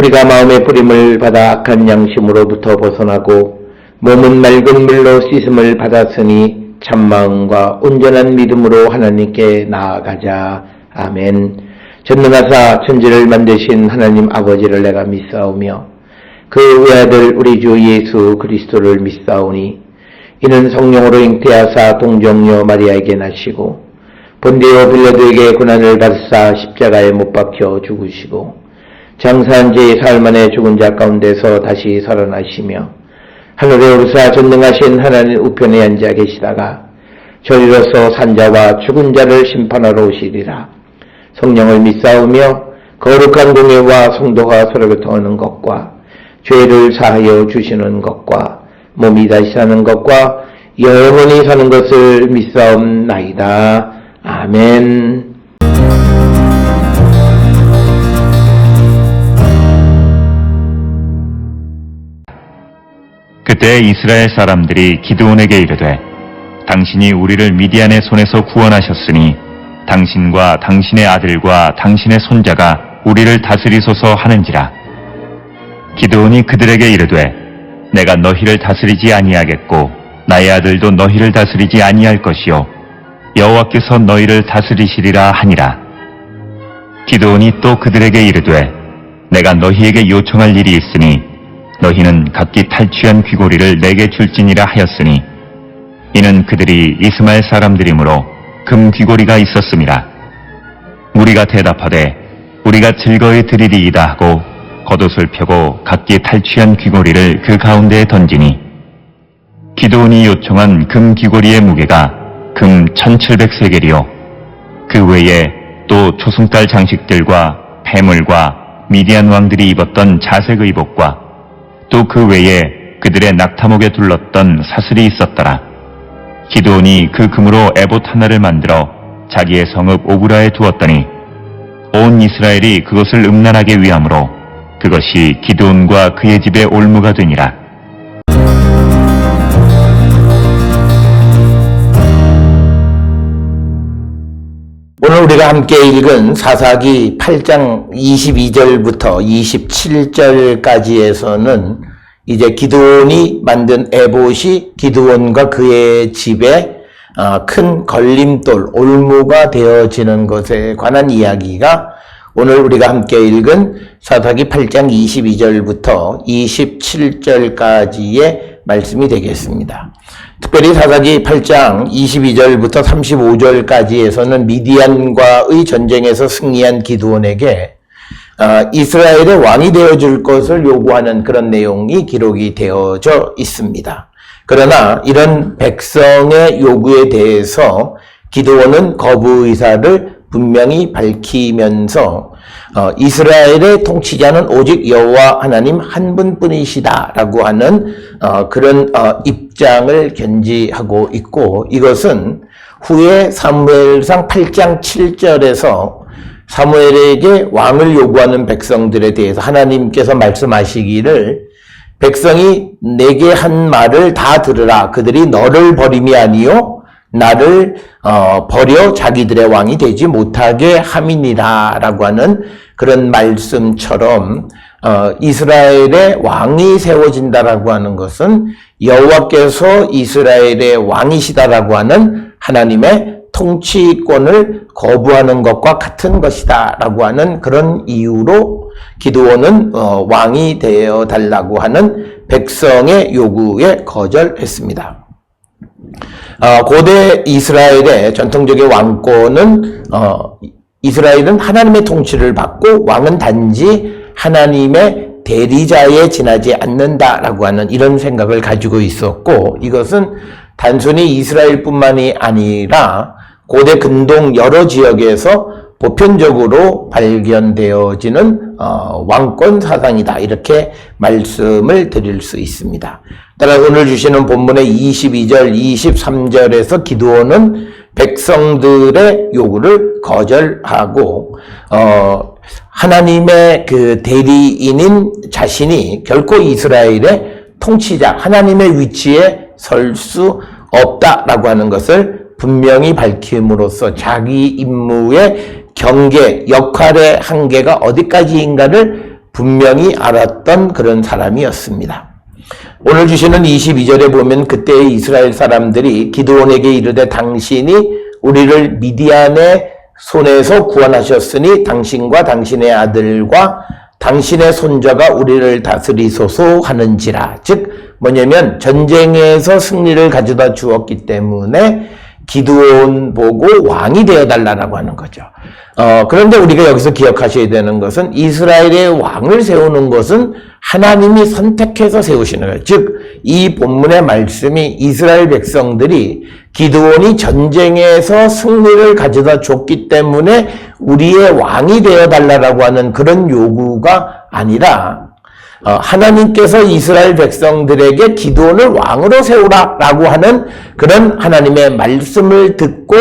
우리가 마음의 뿌림을 받아 악한 양심으로부터 벗어나고 몸은 맑은 물로 씻음을 받았으니 참마음과 온전한 믿음으로 하나님께 나아가자. 아멘. 전능하사 천지를 만드신 하나님 아버지를 내가 믿사오며 그 외아들 우리 주 예수 그리스도를 믿사오니 이는 성령으로 잉태하사 동정녀 마리아에게 나시고 본디오 빌라도에게 고난을 받으사 십자가에 못 박혀 죽으시고 장사한 지 사흘 만에 죽은 자 가운데서 다시 살아나시며 하늘에 오르사 전능하신 하나님 우편에 앉아 계시다가 저리로서 산자와 죽은 자를 심판하러 오시리라. 성령을 믿사오며 거룩한 공예와 성도가 서로 교통하는 것과 죄를 사하여 주시는 것과 몸이 다시 사는 것과 영원히 사는 것을 믿사옵나이다. 아멘. 그때 이스라엘 사람들이 기드온에게 이르되 당신이 우리를 미디안의 손에서 구원하셨으니 당신과 당신의 아들과 당신의 손자가 우리를 다스리소서 하는지라. 기드온이 그들에게 이르되 내가 너희를 다스리지 아니하겠고 나의 아들도 너희를 다스리지 아니할 것이요 여호와께서 너희를 다스리시리라 하니라. 기드온이 또 그들에게 이르되 내가 너희에게 요청할 일이 있으니 너희는 각기 탈취한 귀고리를 내게 줄지니라 하였으니 이는 그들이 이스마엘 사람들이므로 금 귀고리가 있었음이라. 우리가 대답하되 우리가 즐거이 드리리이다 하고 겉옷을 펴고 각기 탈취한 귀고리를 그 가운데에 던지니 기드온이 요청한 금 귀고리의 무게가 금 1700세겔이요 그 외에 또 초승달 장식들과 폐물과 미디안 왕들이 입었던 자색 의복과 또 그 외에 그들의 낙타목에 둘렀던 사슬이 있었더라. 기드온이 그 금으로 에봇 하나를 만들어 자기의 성읍 오브라에 두었더니 온 이스라엘이 그것을 음란하게 위함으로 그것이 기드온과 그의 집의 올무가 되니라. 오늘 우리가 함께 읽은 사사기 8장 22절부터 27절까지에서는 이제 기드온이 만든 에봇이 기드온과 그의 집에 큰 걸림돌, 올무가 되어지는 것에 관한 이야기가 오늘 우리가 함께 읽은 사사기 8장 22절부터 27절까지의 말씀이 되겠습니다. 특별히 사사기 8장 22절부터 35절까지에서는 미디안과의 전쟁에서 승리한 기드온에게 이스라엘의 왕이 되어줄 것을 요구하는 그런 내용이 기록이 되어져 있습니다. 그러나 이런 백성의 요구에 대해서 기드온은 거부 의사를 분명히 밝히면서 이스라엘의 통치자는 오직 여호와 하나님 한 분뿐이시다라고 하는 그런 입장을 견지하고 있고, 이것은 후에 사무엘상 8장 7절에서 사무엘에게 왕을 요구하는 백성들에 대해서 하나님께서 말씀하시기를 백성이 내게 한 말을 다 들으라. 그들이 너를 버림이 아니요 나를 버려 자기들의 왕이 되지 못하게 함이니라 라고 하는 그런 말씀처럼 이스라엘의 왕이 세워진다라고 하는 것은 여호와께서 이스라엘의 왕이시다라고 하는 하나님의 통치권을 거부하는 것과 같은 것이다 라고 하는 그런 이유로 기드온은 왕이 되어 달라고 하는 백성의 요구에 거절했습니다. 고대 이스라엘의 전통적인 왕권은 이스라엘은 하나님의 통치를 받고 왕은 단지 하나님의 대리자에 지나지 않는다라고 하는 이런 생각을 가지고 있었고, 이것은 단순히 이스라엘뿐만이 아니라 고대 근동 여러 지역에서 보편적으로 발견되어지는 왕권 사상이다, 이렇게 말씀을 드릴 수 있습니다. 따라서 오늘 주시는 본문의 22절, 23절에서 기드온은 백성들의 요구를 거절하고 하나님의 그 대리인인 자신이 결코 이스라엘의 통치자, 하나님의 위치에 설 수 없다라고 하는 것을 분명히 밝힘으로써 자기 임무의 경계, 역할의 한계가 어디까지인가를 분명히 알았던 그런 사람이었습니다. 오늘 주시는 22절에 보면 그때의 이스라엘 사람들이 기드온에게 이르되 당신이 우리를 미디안의 손에서 구원하셨으니 당신과 당신의 아들과 당신의 손자가 우리를 다스리소서 하는지라. 즉 뭐냐면 전쟁에서 승리를 가져다 주었기 때문에 기드온 보고 왕이 되어달라고 하는 거죠. 그런데 우리가 여기서 기억하셔야 되는 것은 이스라엘의 왕을 세우는 것은 하나님이 선택해서 세우시는 거예요. 즉 이 본문의 말씀이 이스라엘 백성들이 기드온이 전쟁에서 승리를 가져다 줬기 때문에 우리의 왕이 되어달라고 하는 그런 요구가 아니라 하나님께서 이스라엘 백성들에게 기드온을 왕으로 세우라라고 하는 그런 하나님의 말씀을 듣고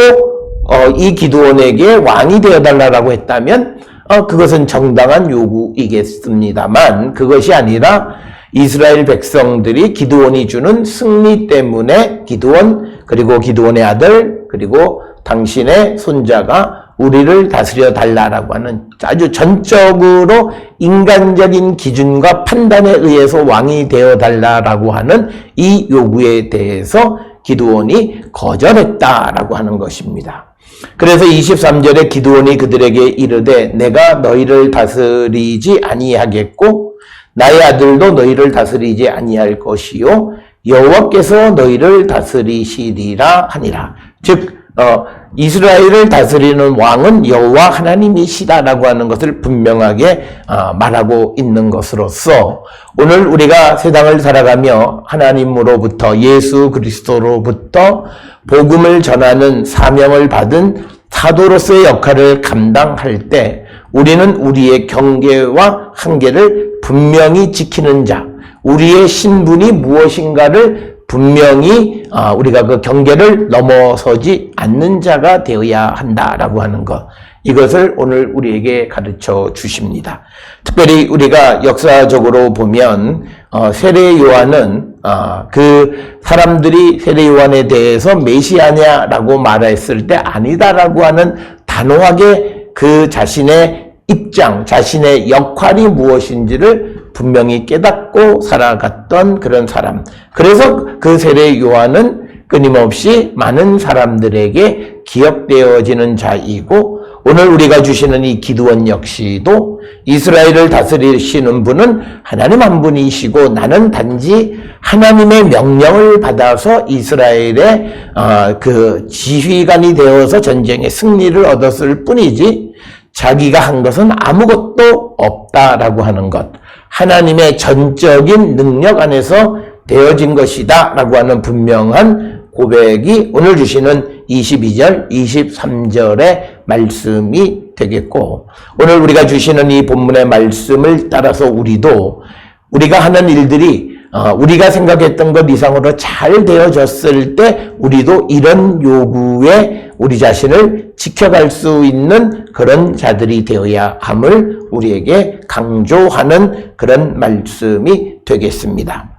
이 기드온에게 왕이 되어달라고 했다면 그것은 정당한 요구이겠습니다만 그것이 아니라 이스라엘 백성들이 기드온이 주는 승리 때문에 기드온 그리고 기드온의 아들 그리고 당신의 손자가 우리를 다스려 달라라고 하는 아주 전적으로 인간적인 기준과 판단에 의해서 왕이 되어 달라라고 하는 이 요구에 대해서 기드온이 거절했다라고 하는 것입니다. 그래서 23절에 기드온이 그들에게 이르되 내가 너희를 다스리지 아니하겠고 나의 아들도 너희를 다스리지 아니할 것이요 여호와께서 너희를 다스리시리라 하니라. 즉 이스라엘을 다스리는 왕은 여호와 하나님이시다라고 하는 것을 분명하게 말하고 있는 것으로서 오늘 우리가 세상을 살아가며 하나님으로부터 예수 그리스도로부터 복음을 전하는 사명을 받은 사도로서의 역할을 감당할 때 우리는 우리의 경계와 한계를 분명히 지키는 자, 우리의 신분이 무엇인가를 분명히 우리가 그 경계를 넘어서지 않는 자가 되어야 한다라고 하는 것. 이것을 오늘 우리에게 가르쳐 주십니다. 특별히 우리가 역사적으로 보면 세례 요한은 그 사람들이 세례 요한에 대해서 메시아냐라고 말했을 때 아니다라고 하는 단호하게 그 자신의 입장, 자신의 역할이 무엇인지를 분명히 깨닫고 살아갔던 그런 사람. 그래서 그 세례 요한은 끊임없이 많은 사람들에게 기억되어지는 자이고 오늘 우리가 주시는 이 기드온 역시도 이스라엘을 다스리시는 분은 하나님 한 분이시고 나는 단지 하나님의 명령을 받아서 이스라엘의 그 지휘관이 되어서 전쟁의 승리를 얻었을 뿐이지 자기가 한 것은 아무것도 없다라고 하는 것. 하나님의 전적인 능력 안에서 되어진 것이다 라고 하는 분명한 고백이 오늘 주시는 22절, 23절의 말씀이 되겠고 오늘 우리가 주시는 이 본문의 말씀을 따라서 우리가 하는 일들이 우리가 생각했던 것 이상으로 잘 되어졌을 때 우리도 이런 요구에 우리 자신을 지켜갈 수 있는 그런 자들이 되어야 함을 우리에게 강조하는 그런 말씀이 되겠습니다.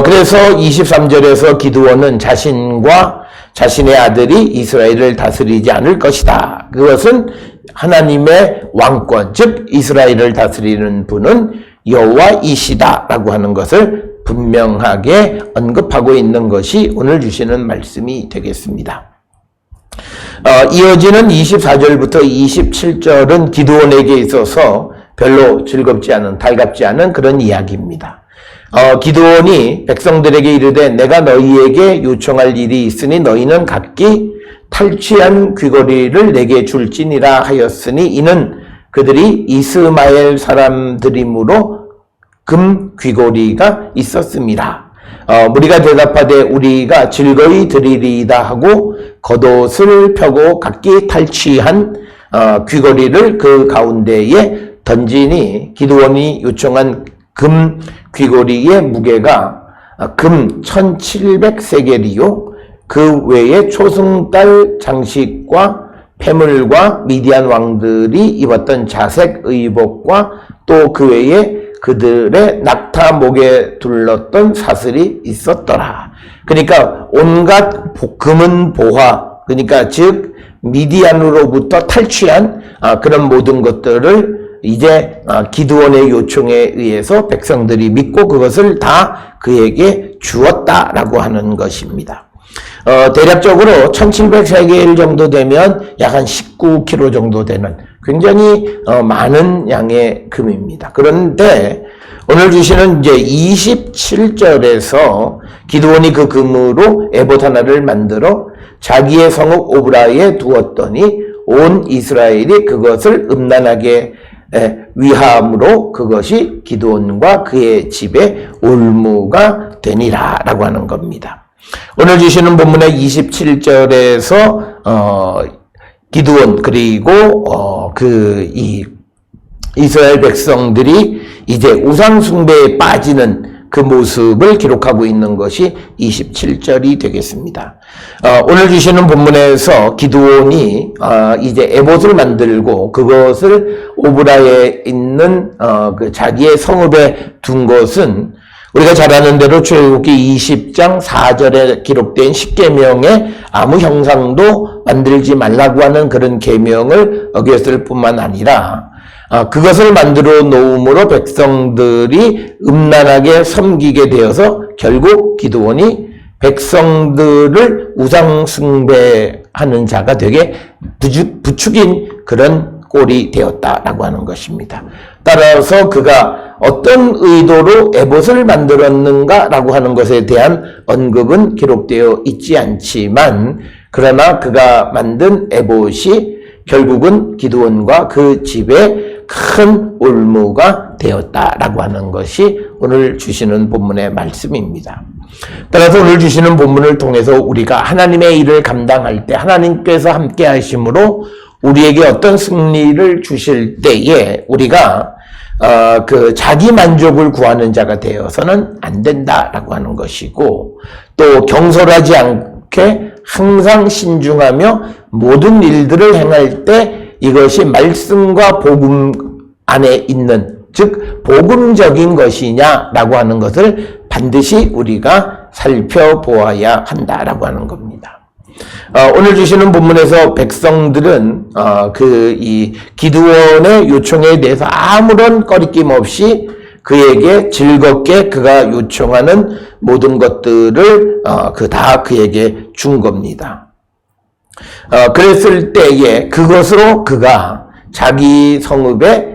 그래서 23절에서 기드온은 자신과 자신의 아들이 이스라엘을 다스리지 않을 것이다. 그것은 하나님의 왕권, 즉 이스라엘을 다스리는 분은 여호와이시다라고 하는 것을 분명하게 언급하고 있는 것이 오늘 주시는 말씀이 되겠습니다. 이어지는 24절부터 27절은 기드온에게 있어서 별로 즐겁지 않은, 달갑지 않은 그런 이야기입니다. 기드온이 백성들에게 이르되 내가 너희에게 요청할 일이 있으니 너희는 각기 탈취한 귀걸이를 내게 줄지니라 하였으니 이는 그들이 이스마엘 사람들이므로 금 귀걸이가 있었습니다. 무리가 대답하되 우리가 즐거이 드리리이다 하고 겉옷을 펴고 각기 탈취한 귀걸이를 그 가운데에 던지니 기드온이 요청한 금 귀걸이의 무게가 금 1700세겔이요 그 외에 초승달 장식과 폐물과 미디안 왕들이 입었던 자색 의복과 또 그 외에 그들의 낙타 목에 둘렀던 사슬이 있었더라. 그러니까 온갖 금은 보화, 그러니까 즉 미디안으로부터 탈취한 그런 모든 것들을 이제 기드온의 요청에 의해서 백성들이 믿고 그것을 다 그에게 주었다라고 하는 것입니다. 대략적으로 1700세겔 정도 되면 약 한 19kg 정도 되는 굉장히 많은 양의 금입니다. 그런데 오늘 주시는 이제 27절에서 기드온이 그 금으로 에봇 하나를 만들어 자기의 성읍 오브라에 두었더니 온 이스라엘이 그것을 음란하게 위함으로 그것이 기드온과 그의 집에 올무가 되니라 라고 하는 겁니다. 오늘 주시는 본문의 27절에서 기드온 그리고 이스라엘 백성들이 이제 우상 숭배에 빠지는 그 모습을 기록하고 있는 것이 27절이 되겠습니다. 오늘 주시는 본문에서 기드온이 이제 에봇을 만들고 그것을 오브라에 있는 그 자기의 성읍에 둔 것은 우리가 잘 아는 대로 출애굽기 20장 4절에 기록된 10계명에 아무 형상도 만들지 말라고 하는 그런 계명을 어겼을 뿐만 아니라 그것을 만들어 놓음으로 백성들이 음란하게 섬기게 되어서 결국 기드온이 백성들을 우상 숭배하는 자가 되게 부추긴 그런 꼴이 되었다라고 하는 것입니다. 따라서 그가 어떤 의도로 에봇을 만들었는가라고 하는 것에 대한 언급은 기록되어 있지 않지만 그러나 그가 만든 에봇이 결국은 기드온과 그 집에 큰 올무가 되었다라고 하는 것이 오늘 주시는 본문의 말씀입니다. 따라서 오늘 주시는 본문을 통해서 우리가 하나님의 일을 감당할 때 하나님께서 함께 하심으로 우리에게 어떤 승리를 주실 때에 우리가 그 자기 만족을 구하는 자가 되어서는 안 된다라고 하는 것이고 또 경솔하지 않게 항상 신중하며 모든 일들을 행할 때 이것이 말씀과 복음 안에 있는 즉 복음적인 것이냐라고 하는 것을 반드시 우리가 살펴보아야 한다라고 하는 겁니다. 오늘 주시는 본문에서 백성들은 이 기드온의 요청에 대해서 아무런 꺼리낌 없이 그에게 즐겁게 그가 요청하는 모든 것들을 다 그에게 준 겁니다. 그랬을 때에 그것으로 그가 자기 성읍에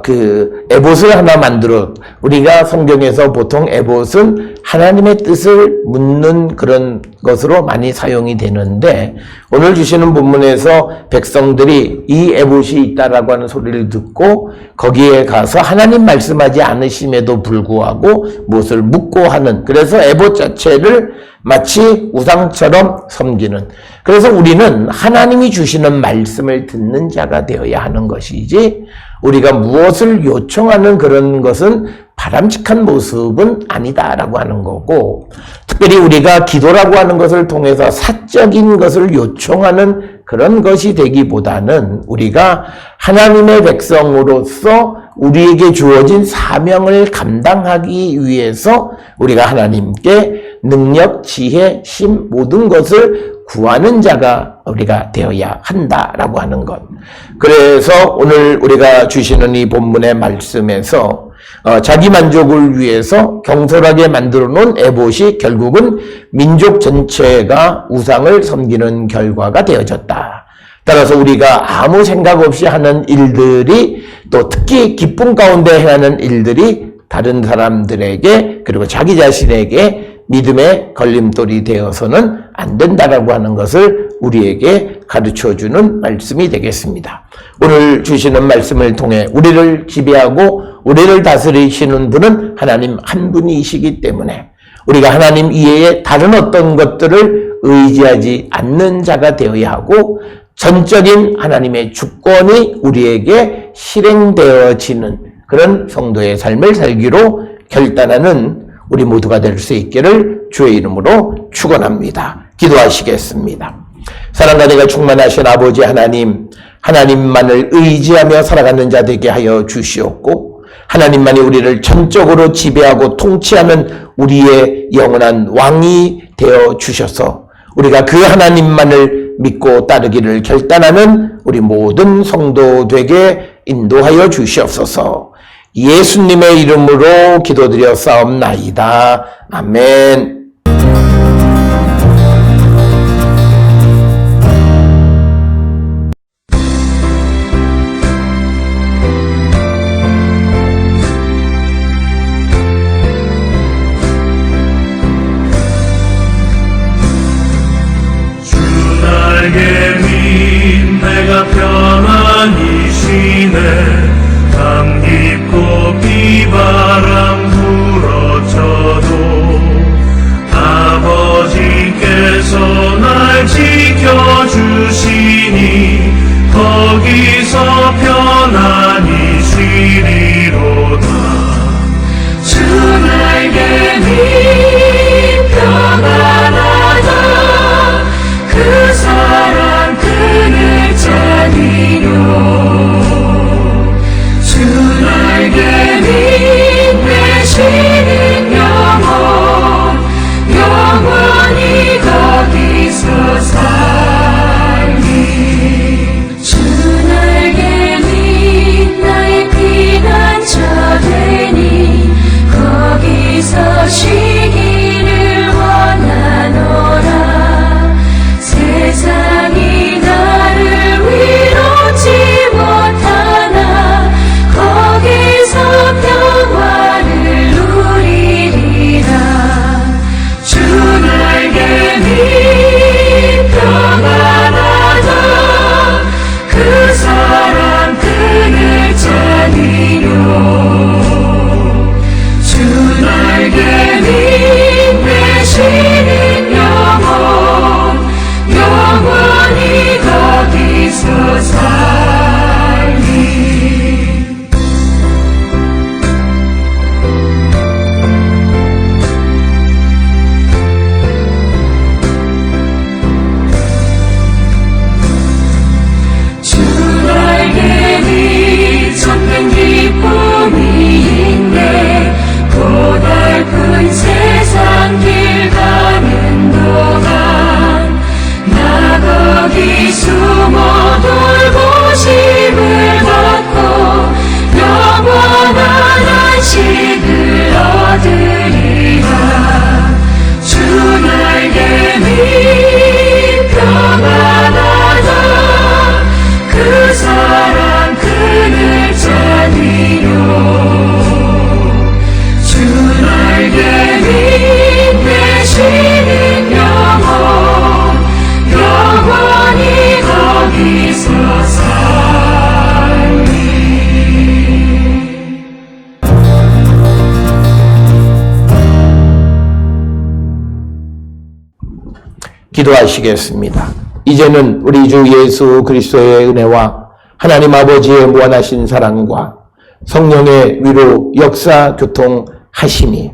그 에봇을 하나 만들어 우리가 성경에서 보통 에봇은 하나님의 뜻을 묻는 그런 것으로 많이 사용이 되는데 오늘 주시는 본문에서 백성들이 이 에봇이 있다라고 하는 소리를 듣고 거기에 가서 하나님 말씀하지 않으심에도 불구하고 무엇을 묻고 하는 그래서 에봇 자체를 마치 우상처럼 섬기는 그래서 우리는 하나님이 주시는 말씀을 듣는 자가 되어야 하는 것이지 우리가 무엇을 요청하는 그런 것은 바람직한 모습은 아니다라고 하는 거고 특별히 우리가 기도라고 하는 것을 통해서 사적인 것을 요청하는 그런 것이 되기보다는 우리가 하나님의 백성으로서 우리에게 주어진 사명을 감당하기 위해서 우리가 하나님께 능력, 지혜, 힘 모든 것을 구하는 자가 우리가 되어야 한다라고 하는 것. 그래서 오늘 우리가 주시는 이 본문의 말씀에서 자기 만족을 위해서 경솔하게 만들어 놓은 에봇이 결국은 민족 전체가 우상을 섬기는 결과가 되어졌다. 따라서 우리가 아무 생각 없이 하는 일들이 또 특히 기쁨 가운데 행하는 일들이 다른 사람들에게 그리고 자기 자신에게 믿음의 걸림돌이 되어서는 안 된다라고 하는 것을 우리에게 가르쳐주는 말씀이 되겠습니다. 오늘 주시는 말씀을 통해 우리를 지배하고 우리를 다스리시는 분은 하나님 한 분이시기 때문에 우리가 하나님 이외에 다른 어떤 것들을 의지하지 않는 자가 되어야 하고 전적인 하나님의 주권이 우리에게 실행되어지는 그런 성도의 삶을 살기로 결단하는 우리 모두가 될 수 있기를 주의 이름으로 축원합니다. 기도하시겠습니다. 사랑과 내가 충만하신 아버지 하나님, 하나님만을 의지하며 살아가는 자 되게 하여 주시옵고 하나님만이 우리를 전적으로 지배하고 통치하는 우리의 영원한 왕이 되어 주셔서 우리가 그 하나님만을 믿고 따르기를 결단하는 우리 모든 성도 되게 인도하여 주시옵소서. 예수님의 이름으로 기도드렸사옵나이다. 아멘. 날개 민 내가 편안히 쉬네. 강 깊고 비바람 불어쳐도 아버지께서 날 지켜주시니 거기서 편안히 쉬리로다. 주 날개 민 평안하다. 그 사랑 그늘 자리요. 주 날개 민 되시는 영혼 영원히 거기서 살리. 주 날개 민 나의 피난처 되니 거기서 쉬기를 원하노라. 세상이 나를 위로치 못하나 거기서 평화를 누리리라. 주 날개 민 평안하다. 그 사랑 그늘 자리요. 주 날개 민 되시는 영혼 영원히 거기서 살리. 주 날개 민 참된 기쁨이 있네. 고달픈 세상 길 가는 동안 나 거기 숨어 돌보심을 받고 영원한 안식을 얻으리라. 주 날개 민 평안하다. 그 사랑 그늘 자리요. 주 날개 민 되시는 영혼 영원히 거기서 살리. 기도하시겠습니다. 이제는 우리 주 예수 그리스도의 은혜와 하나님 아버지의 무한하신 사랑과 성령의 위로 역사 교통하심이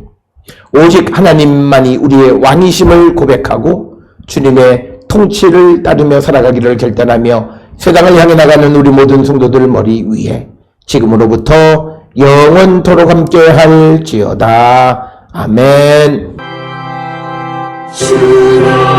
오직 하나님만이 우리의 왕이심을 고백하고 주님의 통치를 따르며 살아가기를 결단하며 세상을 향해 나가는 우리 모든 성도들 머리 위에 지금으로부터 영원토록 함께 할지어다. 아멘. 주로